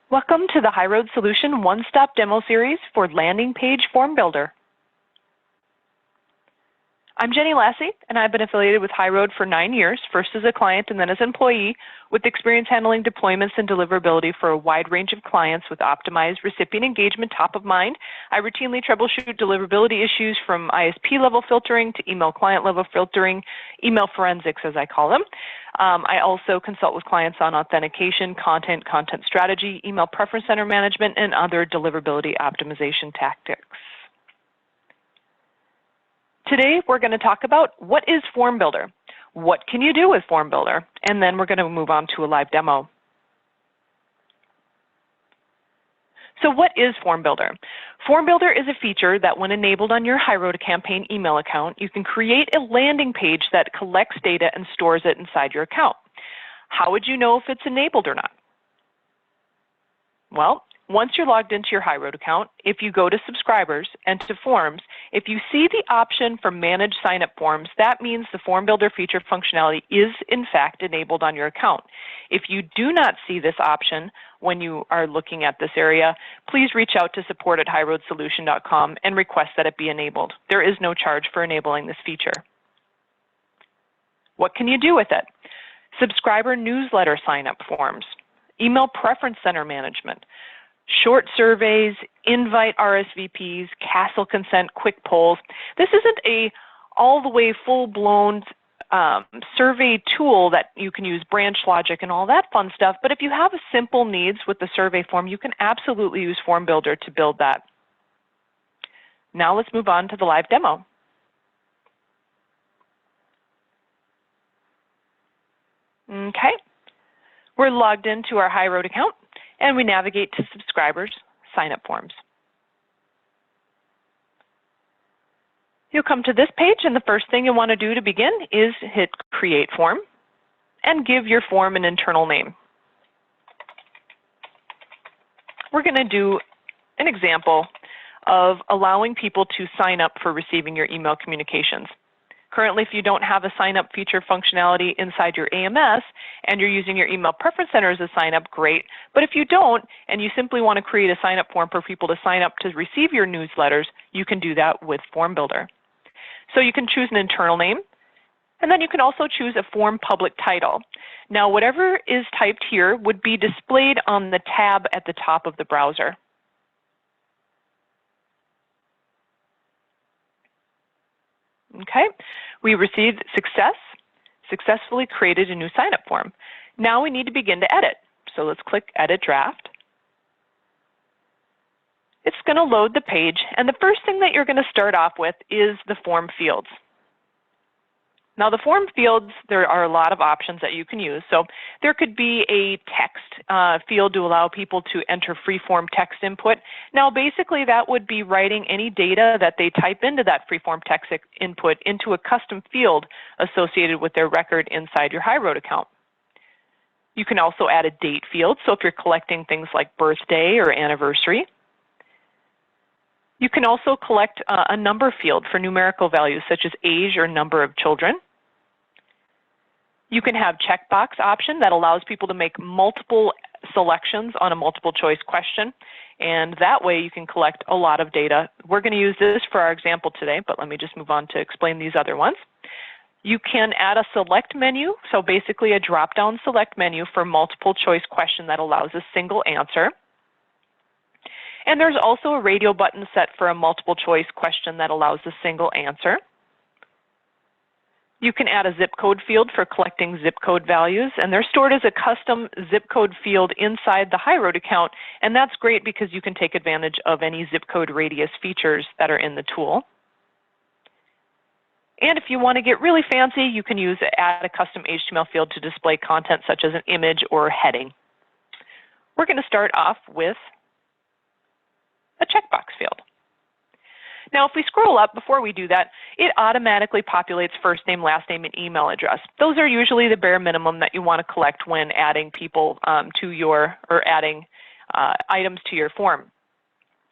Welcome to the HighRoad Solution one-stop demo series for landing page form builder. I'm Jenny Lassie, and I've been affiliated with HighRoad for 9 years, first as a client and then as an employee, with experience handling deployments and deliverability for a wide range of clients with optimized recipient engagement top of mind. I routinely troubleshoot deliverability issues from ISP level filtering to email client level filtering, email forensics as I call them. I also consult with clients on authentication, content strategy, email preference center management, and other deliverability optimization tactics. Today, we're going to talk about what is Form Builder, what can you do with Form Builder, and then we're going to move on to a live demo. So what is Form Builder? Form Builder is a feature that when enabled on your HighRoad campaign email account, you can create a landing page that collects data and stores it inside your account. How would you know if it's enabled or not? Well, once you're logged into your HighRoad account, if you go to subscribers and to forms, if you see the option for manage sign-up forms, that means the Form Builder feature functionality is in fact enabled on your account. If you do not see this option when you are looking at this area, please reach out to support@highroadsolution.com and request that it be enabled. There is no charge for enabling this feature. What can you do with it? Subscriber newsletter sign-up forms, email preference center management, short surveys, invite RSVPs, castle consent, quick polls. This isn't a all the way full-blown survey tool that you can use branch logic and all that fun stuff, but if you have a simple needs with the survey form, you can absolutely use Form Builder to build that. Now let's move on to the live demo. Okay, we're logged into our HighRoad account, and we navigate to subscribers, sign-up forms. You'll come to this page, and the first thing you want to do to begin is hit Create Form and give your form an internal name. We're going to do an example of allowing people to sign up for receiving your email communications. Currently, if you don't have a sign-up feature functionality inside your AMS and you're using your email preference center as a sign-up, great. But if you don't and you simply want to create a sign-up form for people to sign up to receive your newsletters, you can do that with Form Builder. So you can choose an internal name, and then you can also choose a form public title. Now, whatever is typed here would be displayed on the tab at the top of the browser. Okay, we received successfully created a new sign-up form. Now we need to begin to edit. So let's click Edit Draft. It's going to load the page, and the first thing that you're going to start off with is the form fields. Now the form fields, there are a lot of options that you can use. So there could be a text field to allow people to enter free-form text input. Now basically that would be writing any data that they type into that free-form text input into a custom field associated with their record inside your HighRoad account. You can also add a date field, so if you're collecting things like birthday or anniversary. You can also collect a number field for numerical values such as age or number of children. You can have checkbox option that allows people to make multiple selections on a multiple choice question, and that way you can collect a lot of data. We're going to use this for our example today, but let me just move on to explain these other ones. You can add a select menu, so basically a drop-down select menu for multiple choice question that allows a single answer. And there's also a radio button set for a multiple choice question that allows a single answer. You can add a zip code field for collecting zip code values, and they're stored as a custom zip code field inside the HighRoad account, and that's great because you can take advantage of any zip code radius features that are in the tool. And if you want to get really fancy, you can add a custom HTML field to display content such as an image or a heading. We're going to start off with a checkbox field. Now, if we scroll up, before we do that, it automatically populates first name, last name, and email address. Those are usually the bare minimum that you want to collect when adding people adding items to your form.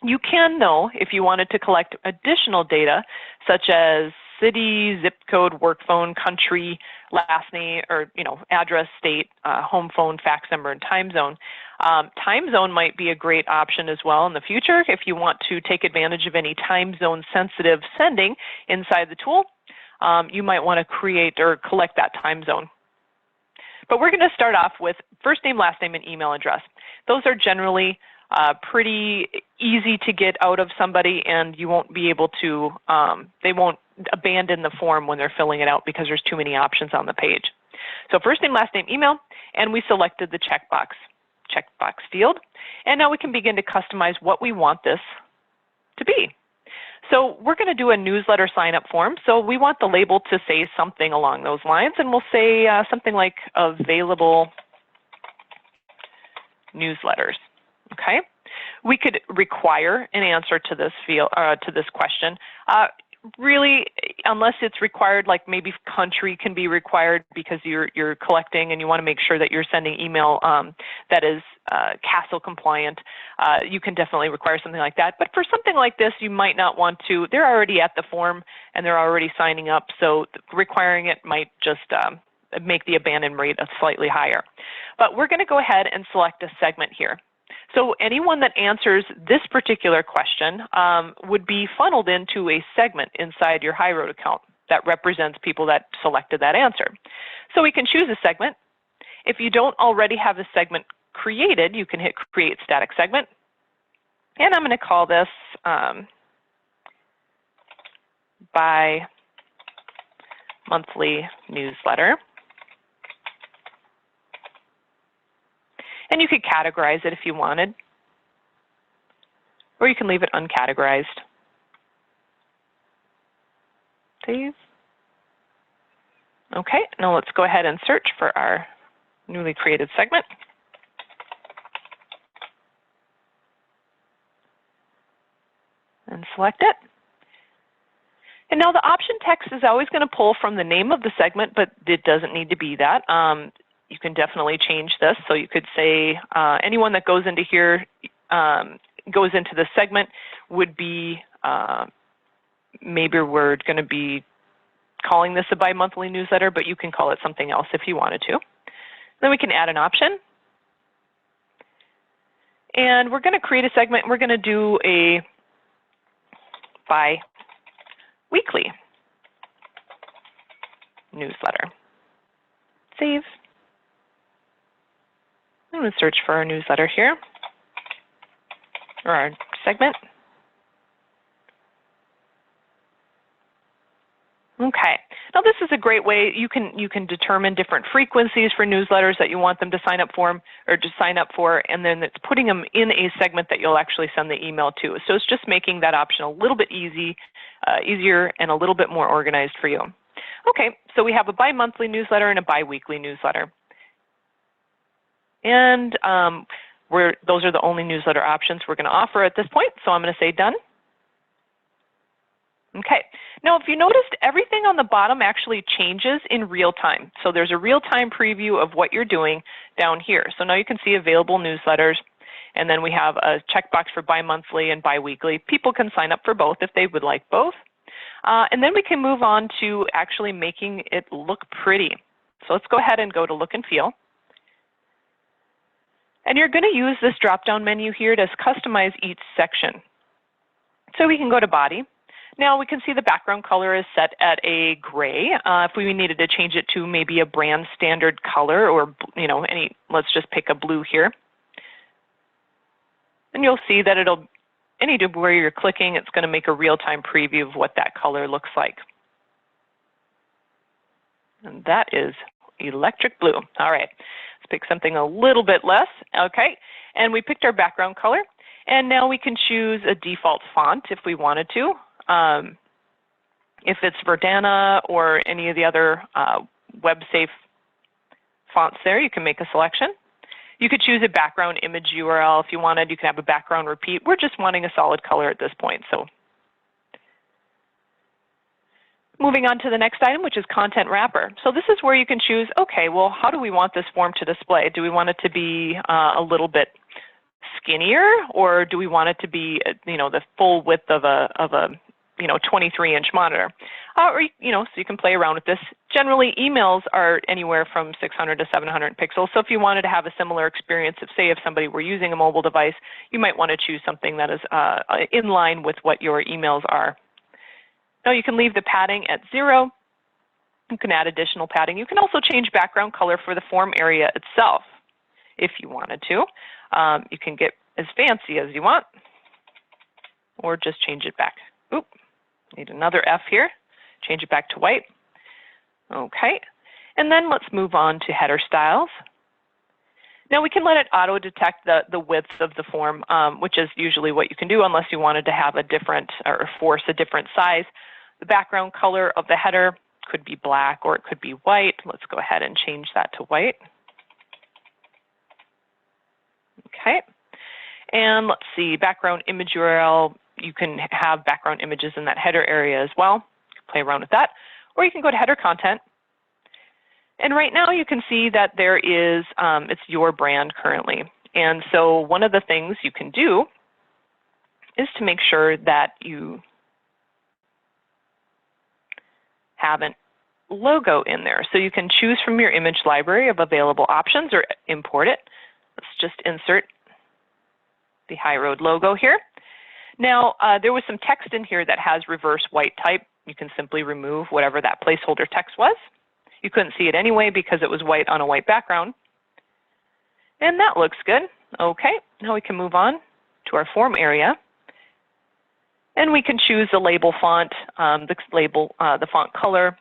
You can, though, if you wanted to collect additional data, such as city, zip code, work phone, country, last name, or address, state, home phone, fax number, and time zone. Time zone might be a great option as well in the future if you want to take advantage of any time zone sensitive sending inside the tool. You might want to create or collect that time zone. But we're going to start off with first name, last name, and email address. Those are generally pretty easy to get out of somebody, and you won't be able to, they won't abandon the form when they're filling it out because there's too many options on the page. So first name, last name, email, and we selected the checkbox field. And now we can begin to customize what we want this to be. So we're going to do a newsletter sign-up form. So we want the label to say something along those lines, and we'll say something like available newsletters. Okay. We could require an answer to this field, to this question. Really, unless it's required, like maybe country can be required because you're collecting and you want to make sure that you're sending email that is CASL compliant. You can definitely require something like that. But for something like this, you might not want to. They're already at the form and they're already signing up, so requiring it might just make the abandon rate slightly higher. But we're going to go ahead and select a segment here. So anyone that answers this particular question would be funneled into a segment inside your HighRoad account that represents people that selected that answer. So we can choose a segment. If you don't already have a segment created, you can hit Create Static Segment. And I'm going to call this bi-monthly newsletter. And you could categorize it if you wanted, or you can leave it uncategorized. Save. Okay, now let's go ahead and search for our newly created segment. And select it. And now the option text is always going to pull from the name of the segment, but it doesn't need to be that. You can definitely change this. So you could say anyone that goes into here, goes into the segment would be, maybe we're going to be calling this a bi-monthly newsletter, but you can call it something else if you wanted to. Then we can add an option. And we're going to create a segment. We're going to do a bi-weekly newsletter. Save. I'm going to search for our newsletter here, or our segment. Okay. Now this is a great way you can determine different frequencies for newsletters that you want them to sign up for, and then it's putting them in a segment that you'll actually send the email to. So it's just making that option a little bit easier and a little bit more organized for you. Okay, so we have a bi-monthly newsletter and a bi-weekly newsletter. And those are the only newsletter options we're going to offer at this point. So I'm going to say done. Okay. Now, if you noticed, everything on the bottom actually changes in real time. So there's a real-time preview of what you're doing down here. So now you can see available newsletters. And then we have a checkbox for bi-monthly and bi-weekly. People can sign up for both if they would like both. And then we can move on to actually making it look pretty. So let's go ahead and go to Look and Feel. And you're going to use this drop-down menu here to customize each section. So we can go to Body. Now we can see the background color is set at a gray. If we needed to change it to maybe a brand standard color, or let's just pick a blue here. And you'll see that where you're clicking, it's going to make a real-time preview of what that color looks like. And that is electric blue. All right. Let's pick something a little bit less. Okay, and we picked our background color, and now we can choose a default font if we wanted to. If it's Verdana or any of the other web-safe fonts there, you can make a selection. You could choose a background image URL if you wanted. You can have a background repeat. We're just wanting a solid color at this point. So moving on to the next item, which is content wrapper. So this is where you can choose, okay, well, how do we want this form to display? Do we want it to be a little bit skinnier, or do we want it to be, the full width of a 23-inch monitor. Or, so you can play around with this. Generally, emails are anywhere from 600 to 700 pixels. So if you wanted to have a similar experience, if somebody were using a mobile device, you might want to choose something that is in line with what your emails are. Now you can leave the padding at 0. You can add additional padding. You can also change background color for the form area itself if you wanted to. You can get as fancy as you want, or just change it back. Oop, need another F here. Change it back to white. Okay, and then let's move on to header styles. Now we can let it auto-detect the width of the form, which is usually what you can do unless you wanted to have a different, or force a different size. The background color of the header could be black or it could be white. Let's go ahead and change that to white. Okay, and let's see, background image URL. You can have background images in that header area as well. Play around with that. Or you can go to header content. And right now you can see that there is, it's your brand currently. And so one of the things you can do is to make sure that you have an logo in there. So you can choose from your image library of available options or import it. Let's just insert the HighRoad logo here. Now, there was some text in here that has reverse white type. You can simply remove whatever that placeholder text was. You couldn't see it anyway because it was white on a white background. And that looks good. Okay, now we can move on to our form area. And we can choose the label font, the font color,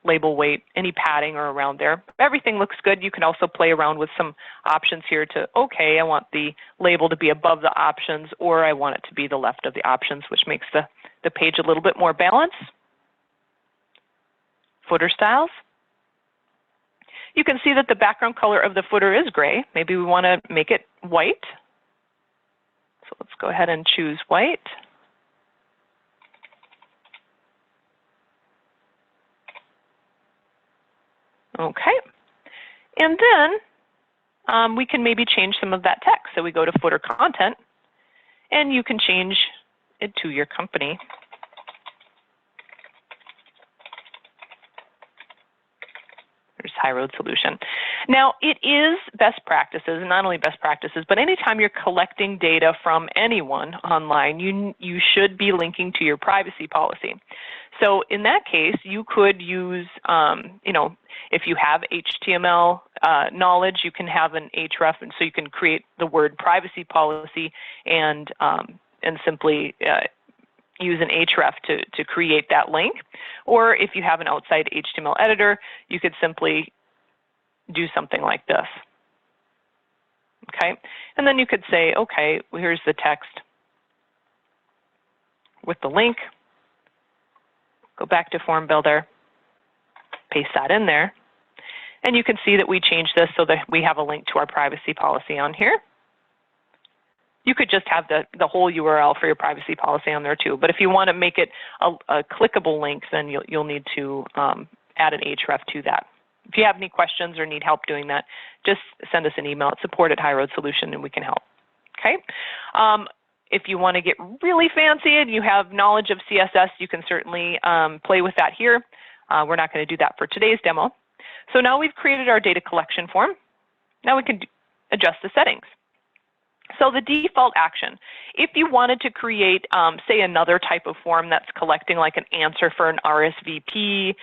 label weight, any padding or around there. Everything looks good. You can also play around with some options here to, okay, I want the label to be above the options, or I want it to be the left of the options, which makes the page a little bit more balanced. Footer styles. You can see that the background color of the footer is gray. Maybe we want to make it white. So let's go ahead and choose white. Okay, and then we can maybe change some of that text. So we go to footer content, and you can change it to your company. There's HighRoad solution. Now, it is best practices, and not only best practices, but anytime you're collecting data from anyone online, you should be linking to your privacy policy. So in that case, you could use, if you have HTML knowledge, you can have an href, and so you can create the word privacy policy and simply use an href to create that link. Or if you have an outside HTML editor, you could simply do something like this. Okay, and then you could say, okay, well, here's the text with the link. Go back to Form Builder, paste that in there, and you can see that we changed this so that we have a link to our privacy policy on here. You could just have the whole URL for your privacy policy on there too, but if you want to make it a clickable link, then you'll need to add an href to that. If you have any questions or need help doing that, just send us an email at support@HighRoad Solution and we can help. Okay. If you want to get really fancy and you have knowledge of CSS, you can certainly play with that here. We're not going to do that for today's demo. So now we've created our data collection form. Now we can adjust the settings. So the default action, if you wanted to create, say, another type of form that's collecting like an answer for an RSVP,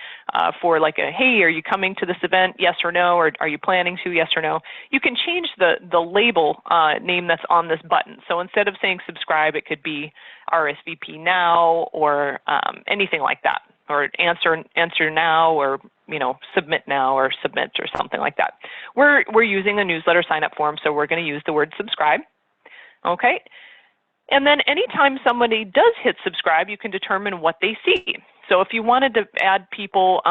for like a, hey, are you coming to this event, yes or no, or are you planning to, yes or no, you can change the label name that's on this button. So instead of saying subscribe, it could be RSVP now or anything like that, or answer now, or submit now, or submit, or something like that. We're using a newsletter sign-up form, so we're going to use the word subscribe. Okay, and then anytime somebody does hit subscribe, you can determine what they see. So if you wanted to add people,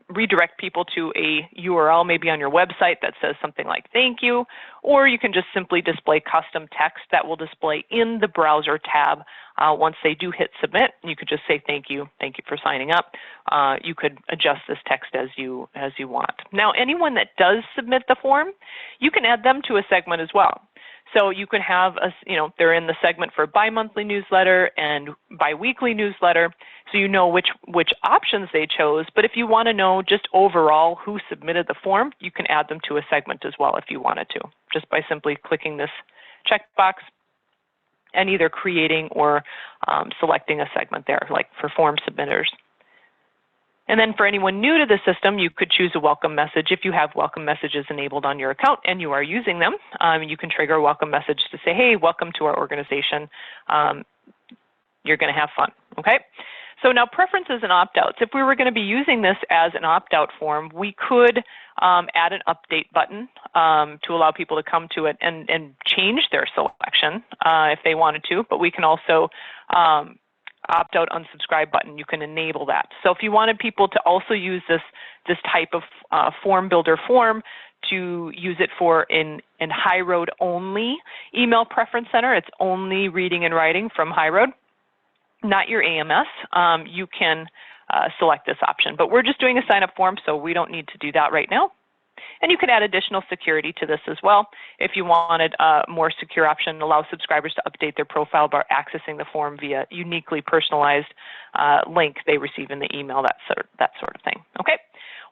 redirect people to a URL maybe on your website that says something like thank you, or you can just simply display custom text that will display in the browser tab once they do hit submit. You could just say thank you for signing up. You could adjust this text as you want. Now, anyone that does submit the form, you can add them to a segment as well. So you could have, they're in the segment for bi-monthly newsletter and bi-weekly newsletter, so you know which options they chose. But if you want to know just overall who submitted the form, you can add them to a segment as well if you wanted to, just by simply clicking this checkbox and either creating or selecting a segment there, like for form submitters. And then for anyone new to the system, you could choose a welcome message. If you have welcome messages enabled on your account and you are using them, you can trigger a welcome message to say, hey, welcome to our organization. You're going to have fun, okay? So now preferences and opt-outs. If we were going to be using this as an opt-out form, we could add an update button to allow people to come to it and change their selection if they wanted to, but we can also opt-out, unsubscribe button, you can enable that. So if you wanted people to also use this type of form builder form to use it for in HighRoad only email preference center, it's only reading and writing from HighRoad, not your AMS, you can select this option. But we're just doing a sign-up form, so we don't need to do that right now. And you can add additional security to this as well. If you wanted a more secure option, allow subscribers to update their profile by accessing the form via uniquely personalized link they receive in the email, that sort of thing. Okay.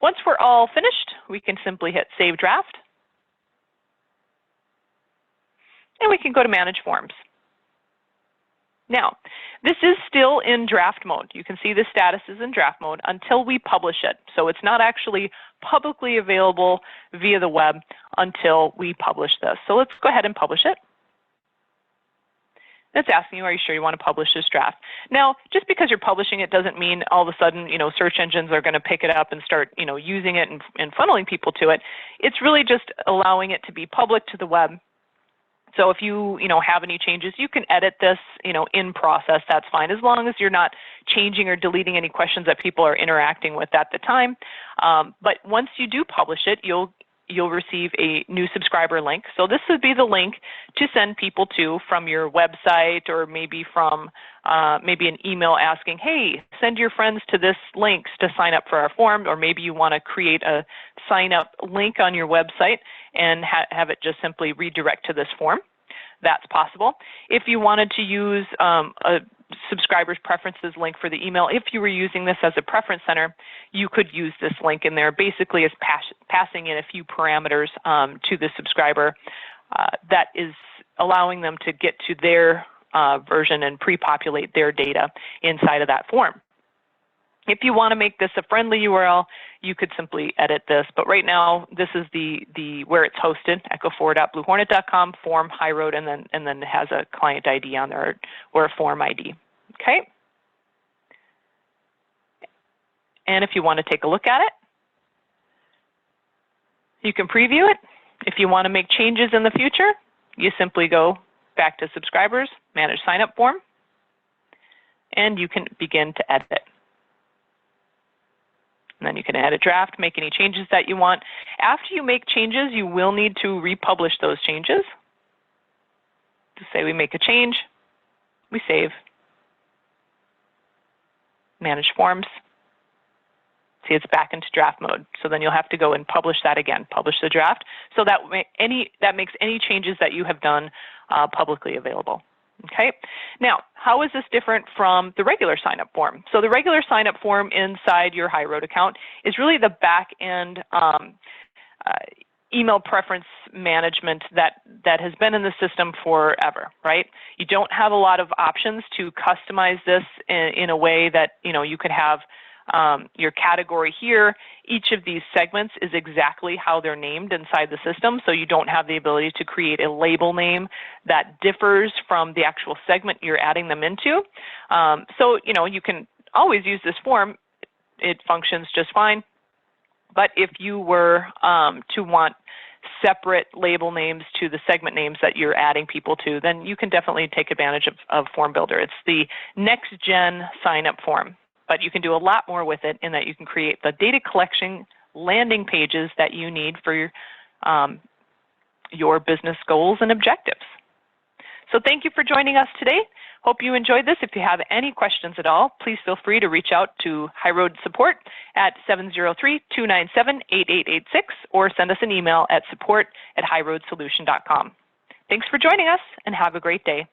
Once we're all finished, we can simply hit Save Draft. And we can go to Manage Forms. Now, this is still in draft mode. You can see the status is in draft mode until we publish it. So it's not actually publicly available via the web until we publish this. So let's go ahead and publish it. It's asking you, are you sure you want to publish this draft? Now, just because you're publishing it doesn't mean all of a sudden, search engines are going to pick it up and start, using it and funneling people to it. It's really just allowing it to be public to the web. So if you have any changes, you can edit this, in process. That's fine, as long as you're not changing or deleting any questions that people are interacting with at the time. But once you do publish it, you'll receive a new subscriber link. So this would be the link to send people to from your website, or maybe from maybe an email asking, hey, send your friends to this link to sign up for our form, or maybe you want to create a sign up link on your website and have it just simply redirect to this form. That's possible. If you wanted to use a subscribers preferences link for the email, if you were using this as a preference center, you could use this link in there, basically as passing in a few parameters to the subscriber that is allowing them to get to their version and pre-populate their data inside of that form. If you want to make this a friendly URL, you could simply edit this. But right now, this is the where it's hosted, echo4.bluehornet.com, form HighRoad, and then it has a client ID on there, or a form ID. Okay. And if you want to take a look at it, you can preview it. If you want to make changes in the future, you simply go back to subscribers, manage sign up form, and you can begin to edit. And then you can add a draft, make any changes that you want. After you make changes, you will need to republish those changes. To say we make a change, we save, manage forms. See, it's back into draft mode. So then you'll have to go and publish that again, publish the draft. So that makes any changes that you have done publicly available. Okay. Now, how is this different from the regular sign-up form? So the regular sign-up form inside your HighRoad account is really the back-end email preference management that has been in the system forever, right? You don't have a lot of options to customize this in a way that you could have your category here. Each of these segments is exactly how they're named inside the system, so you don't have the ability to create a label name that differs from the actual segment you're adding them into. So you can always use this form. It functions just fine. But if you were to want separate label names to the segment names that you're adding people to, then you can definitely take advantage of Form Builder. It's the next-gen sign-up form. But you can do a lot more with it in that you can create the data collection landing pages that you need for your business goals and objectives. So thank you for joining us today. Hope you enjoyed this. If you have any questions at all, please feel free to reach out to HighRoad support at 703-297-8886 or send us an email at support@highroadsolution.com. Thanks for joining us and have a great day.